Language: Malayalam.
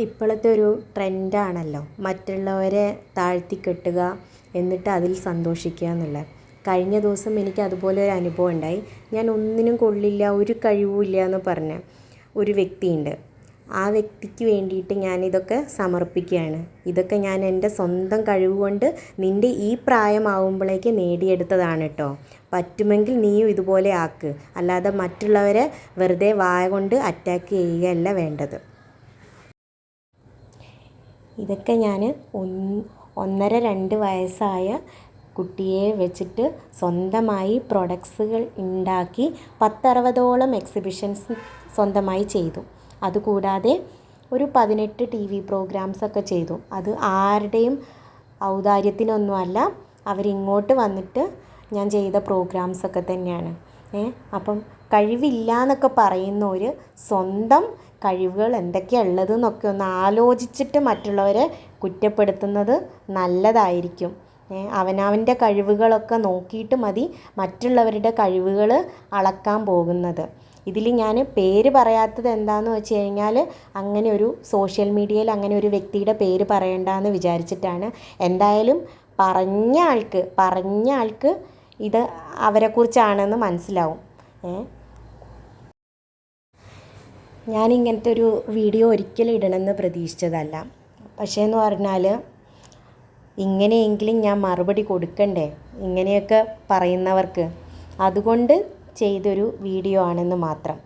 ഇപ്പോഴത്തെ ഒരു ട്രെൻഡാണല്ലോ മറ്റുള്ളവരെ താഴ്ത്തിക്കെട്ടുക എന്നിട്ട് അതിൽ സന്തോഷിക്കുക എന്നുള്ളത്. കഴിഞ്ഞ ദിവസം എനിക്ക് അതുപോലെ ഒരു അനുഭവം ഉണ്ടായി. ഞാൻ ഒന്നിനും കൊള്ളില്ല, ഒരു കഴിവുമില്ല എന്ന് പറഞ്ഞ ഒരു വ്യക്തിയുണ്ട്. ആ വ്യക്തിക്ക് വേണ്ടിയിട്ട് ഞാനിതൊക്കെ സമർപ്പിക്കുകയാണ്. ഇതൊക്കെ ഞാൻ എൻ്റെ സ്വന്തം കഴിവ് കൊണ്ട് നിൻ്റെ ഈ പ്രായമാവുമ്പോഴേക്ക് നേടിയെടുത്തതാണ് കേട്ടോ. പറ്റുമെങ്കിൽ നീയും ഇതുപോലെ ആക്ക്, അല്ലാതെ മറ്റുള്ളവരെ വെറുതെ വായ കൊണ്ട് അറ്റാക്ക് ചെയ്യുകയല്ല വേണ്ടത്. ഇതൊക്കെ ഞാൻ 1.5-2 വയസ്സായ കുട്ടിയെ വെച്ചിട്ട് സ്വന്തമായി പ്രൊഡക്ട്സുകൾ ഉണ്ടാക്കി 10-60ഓളം എക്സിബിഷൻസ് സ്വന്തമായി ചെയ്തു. അതുകൂടാതെ ഒരു 18 TV പ്രോഗ്രാംസൊക്കെ ചെയ്തു. അത് ആരുടെയും ഔദാര്യത്തിനൊന്നുമല്ല, അവരിങ്ങോട്ട് വന്നിട്ട് ഞാൻ ചെയ്ത പ്രോഗ്രാംസൊക്കെ തന്നെയാണ്. അപ്പം കഴിവില്ല എന്നൊക്കെ പറയുന്നവർ സ്വന്തം കഴിവുകൾ എന്തൊക്കെയാണ് ഉള്ളതെന്നൊക്കെ ഒന്ന് ആലോചിച്ചിട്ട് മറ്റുള്ളവരെ കുറ്റപ്പെടുത്തുന്നത് നല്ലതായിരിക്കും. അവനവൻ്റെ കഴിവുകളൊക്കെ നോക്കിയിട്ട് മതി മറ്റുള്ളവരുടെ കഴിവുകൾ അളക്കാൻ പോകുന്നത്. ഇതിൽ ഞാൻ പേര് പറയാത്തത് എന്താണെന്ന് വെച്ച് കഴിഞ്ഞാൽ, അങ്ങനെ ഒരു സോഷ്യൽ മീഡിയയിൽ അങ്ങനെ ഒരു വ്യക്തിയുടെ പേര് പറയണ്ടെന്ന് വിചാരിച്ചിട്ടാണ്. എന്തായാലും പറഞ്ഞ ആൾക്ക് ഇത് അവരെക്കുറിച്ചാണെന്ന് മനസ്സിലാവും. ഞാനിങ്ങനത്തെ ഒരു വീഡിയോ ഒരിക്കലും ഇടണമെന്ന് പ്രതീക്ഷിച്ചതല്ല. പക്ഷേ എന്ന് പറഞ്ഞാൽ ഇങ്ങനെയെങ്കിലും ഞാൻ മറുപടി കൊടുക്കണ്ടേ ഇങ്ങനെയൊക്കെ പറയുന്നവർക്ക്, അതുകൊണ്ട് ചെയ്തൊരു വീഡിയോ ആണെന്ന് മാത്രം.